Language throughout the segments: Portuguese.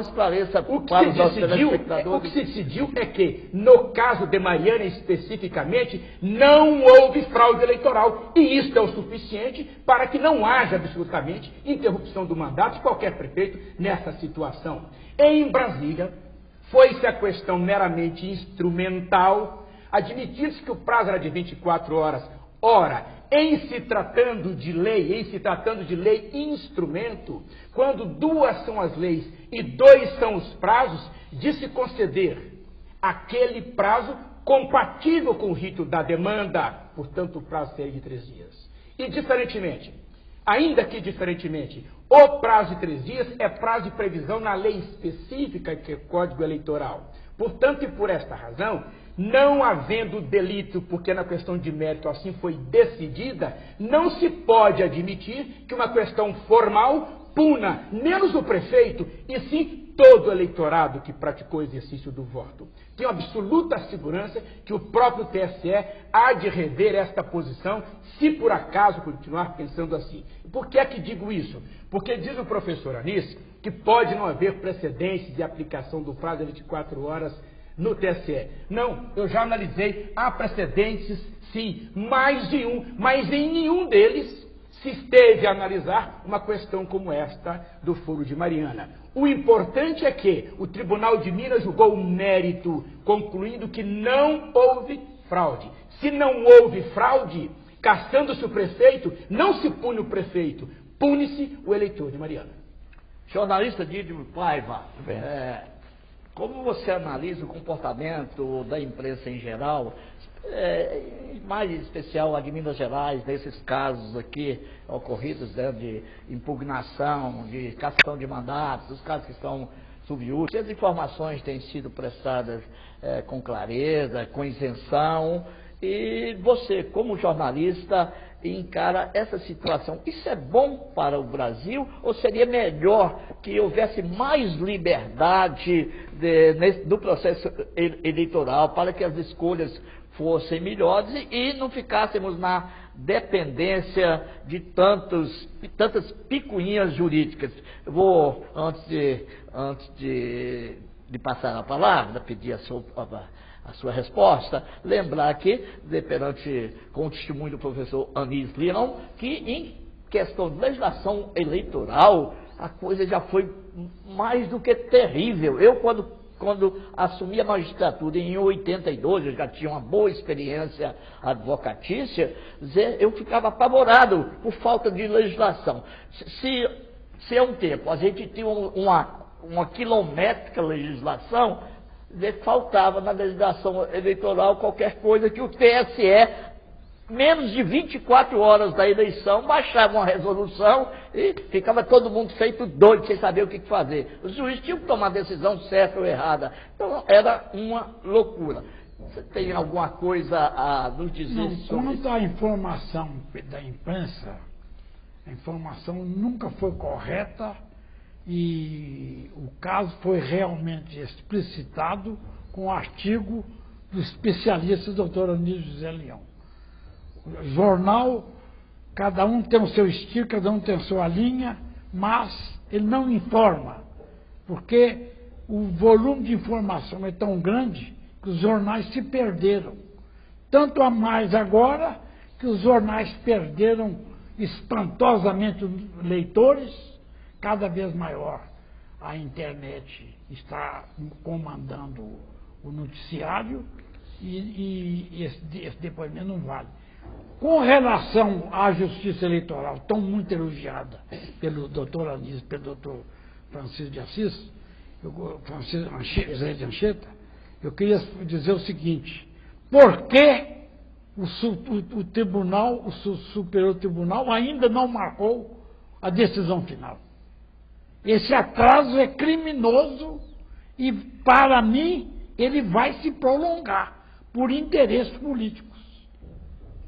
esclareça o para os nossos telespectadores. O que se decidiu é que, no caso de Mariana especificamente, não houve fraude eleitoral. E isso é o suficiente para que não haja absolutamente interrupção do mandato de qualquer prefeito nessa situação. Em Brasília, foi-se a questão meramente instrumental, admitir-se que o prazo era de 24 horas. Ora, em se tratando de lei instrumento, quando duas são as leis e dois são os prazos, de se conceder aquele prazo compatível com o rito da demanda, portanto o prazo seria de 3 dias. E diferentemente, ainda que diferentemente, o prazo de 3 dias é prazo de previsão na lei específica que é o Código Eleitoral. Portanto, e por esta razão, não havendo delito, porque na questão de mérito assim foi decidida, não se pode admitir que uma questão formal puna menos o prefeito e sim todo o eleitorado que praticou o exercício do voto. Tenho absoluta segurança que o próprio TSE há de rever esta posição, se por acaso continuar pensando assim. Por que é que digo isso? Porque diz o professor Anis que pode não haver precedentes de aplicação do prazo de 24 horas no TSE. Não, eu já analisei, há precedentes, sim, mais de um, mas em nenhum deles se esteve a analisar uma questão como esta do Foro de Mariana. O importante é que o Tribunal de Minas julgou o mérito, concluindo que não houve fraude. Se não houve fraude, caçando-se o prefeito, não se pune o prefeito, pune-se o eleitor de Mariana. Jornalista Dídio Paiva, como você analisa o comportamento da imprensa em geral, mais em especial a de Minas Gerais, nesses casos aqui ocorridos, né, de impugnação, de cassação de mandatos, os casos que estão subjúdice, as informações têm sido prestadas com clareza, com isenção, e você, como jornalista, encara essa situação. Isso é bom para o Brasil ou seria melhor que houvesse mais liberdade no processo eleitoral para que as escolhas fossem melhores e não ficássemos na dependência de tantas picuinhas jurídicas? Eu vou, antes de passar a palavra, pedir a sua resposta, lembrar que, com o testemunho do professor Anis Lirão, que em questão de legislação eleitoral, a coisa já foi mais do que terrível. Eu, quando assumi a magistratura em 82, eu já tinha uma boa experiência advocatícia, eu ficava apavorado por falta de legislação. Se há um tempo a gente tinha uma quilométrica legislação, faltava na legislação eleitoral qualquer coisa que o TSE, menos de 24 horas da eleição, baixava uma resolução e ficava todo mundo feito doido, sem saber o que fazer. Os juízes tinham que tomar a decisão certa ou errada. Então era uma loucura. Você tem alguma coisa a nos dizer sobre isso? Quanto à informação da imprensa, a informação nunca foi correta e o caso foi realmente explicitado com o artigo do especialista Dr. Anísio José Leão. O jornal, cada um tem o seu estilo, cada um tem a sua linha, mas ele não informa, porque o volume de informação é tão grande que os jornais se perderam. Tanto a mais agora que os jornais perderam espantosamente leitores, cada vez maior. A internet está comandando o noticiário e esse depoimento não vale. Com relação à justiça eleitoral, tão muito elogiada pelo doutor Anísio, pelo doutor Francisco de Assis, José de Anchieta, eu queria dizer o seguinte: por que o tribunal, o Superior Tribunal, ainda não marcou a decisão final? Esse atraso é criminoso e, para mim, ele vai se prolongar por interesses políticos.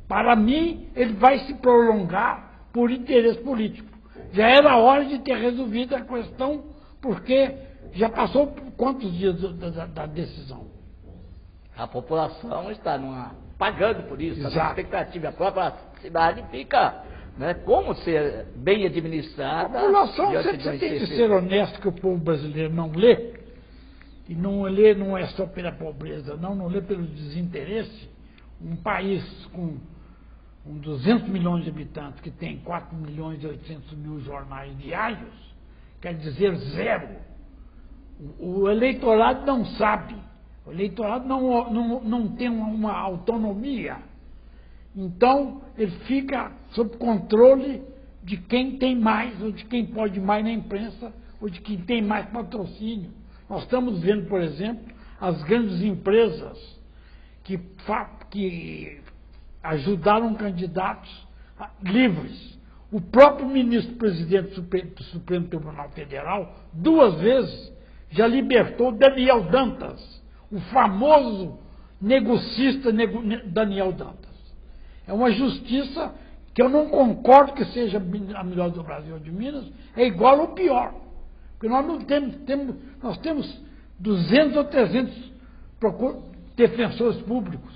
Para mim, ele vai se prolongar por interesse político. Já era hora de ter resolvido a questão, porque já passou quantos dias da decisão? A população está pagando por isso, Exato. a expectativa, a própria cidade fica né, como ser bem administrada. A população, diante você de tem que ser honesto que o povo brasileiro não lê, e não lê não é só pela pobreza, não lê pelo desinteresse. Um país com 200 milhões de habitantes, que tem 4 milhões e 800 mil jornais diários, quer dizer zero. O eleitorado não sabe, o eleitorado não tem uma autonomia. Então, ele fica sob controle de quem tem mais, ou de quem pode mais na imprensa, ou de quem tem mais patrocínio. Nós estamos vendo, por exemplo, as grandes empresas que ajudaram candidatos livres. O próprio ministro-presidente do Supremo Tribunal Federal, 2 vezes, já libertou Daniel Dantas, o famoso negocista Daniel Dantas. É uma justiça que eu não concordo que seja a melhor do Brasil ou de Minas, é igual ou pior. Porque nós não nós temos 200 ou 300 defensores públicos.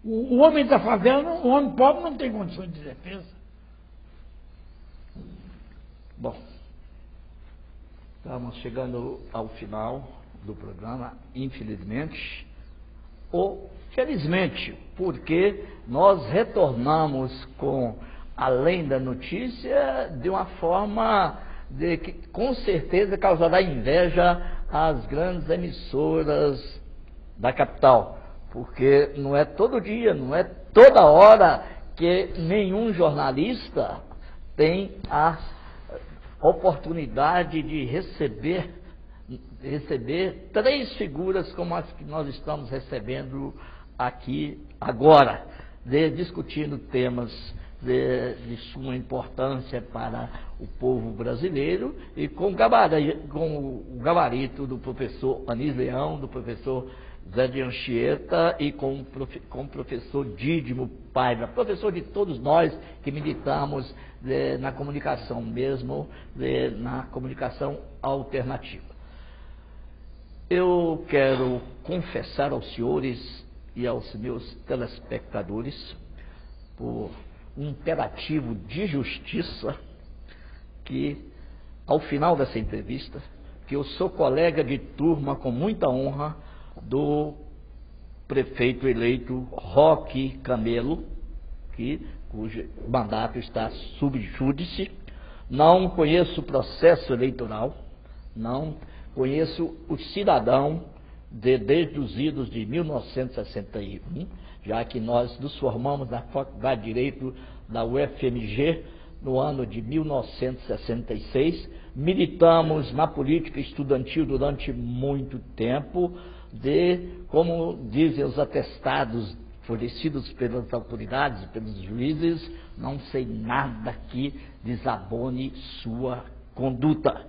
O homem da favela, o homem pobre não tem condições de defesa. Bom, estamos chegando ao final do programa, infelizmente, ou felizmente, porque nós retornamos com Além da Notícia de uma forma que com certeza causará inveja às grandes emissoras da capital, porque não é todo dia, não é toda hora que nenhum jornalista tem a oportunidade de receber 3 figuras como as que nós estamos recebendo aqui agora, discutindo temas de suma importância para o povo brasileiro e com o gabarito do professor Anis Leão, do professor Zé de Anchieta e com o professor Dídimo Paiva, professor de todos nós que militamos na comunicação mesmo, na comunicação alternativa. Eu quero confessar aos senhores e aos meus telespectadores, por um imperativo de justiça, que ao final dessa entrevista, que eu sou colega de turma com muita honra do prefeito eleito Roque Camelo, cujo mandato está sub júdice. Não conheço o processo eleitoral, não conheço o cidadão desde os idos de 1961, já que nós nos formamos na Faculdade de Direito da UFMG no ano de 1966, militamos na política estudantil durante muito tempo, como dizem os atestados fornecidos pelas autoridades, pelos juízes, não sei nada que desabone sua conduta.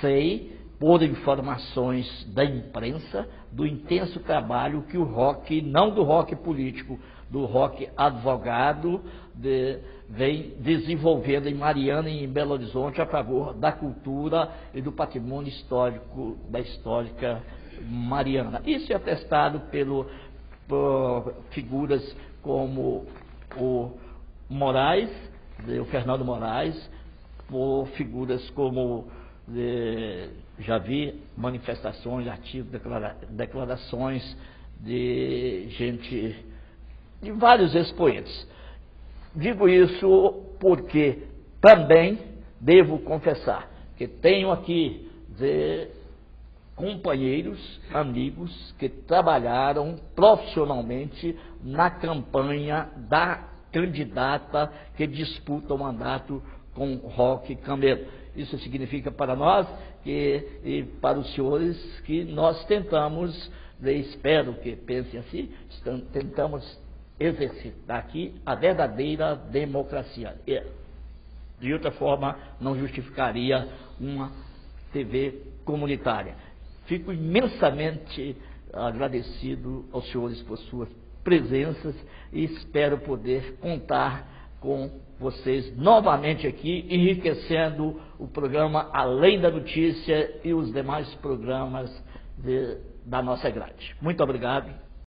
Sei, por informações da imprensa, do intenso trabalho que o Roque, não do Roque político, do Roque advogado, vem desenvolvendo em Mariana e em Belo Horizonte a favor da cultura e do patrimônio histórico da histórica Mariana. Isso é atestado por figuras como o Moraes, o Fernando Moraes, por figuras como já vi manifestações, artigos, declarações de gente, de vários expoentes. Digo isso porque também devo confessar que tenho aqui companheiros, amigos que trabalharam profissionalmente na campanha da candidata que disputa o mandato com Roque Camelo. Isso significa para nós e para os senhores que nós tentamos, espero que pensem assim, tentamos exercitar aqui a verdadeira democracia. De outra forma, não justificaria uma TV comunitária. Fico imensamente agradecido aos senhores por suas presenças e espero poder contar com vocês novamente aqui, enriquecendo o programa Além da Notícia e os demais programas da nossa grade. Muito obrigado.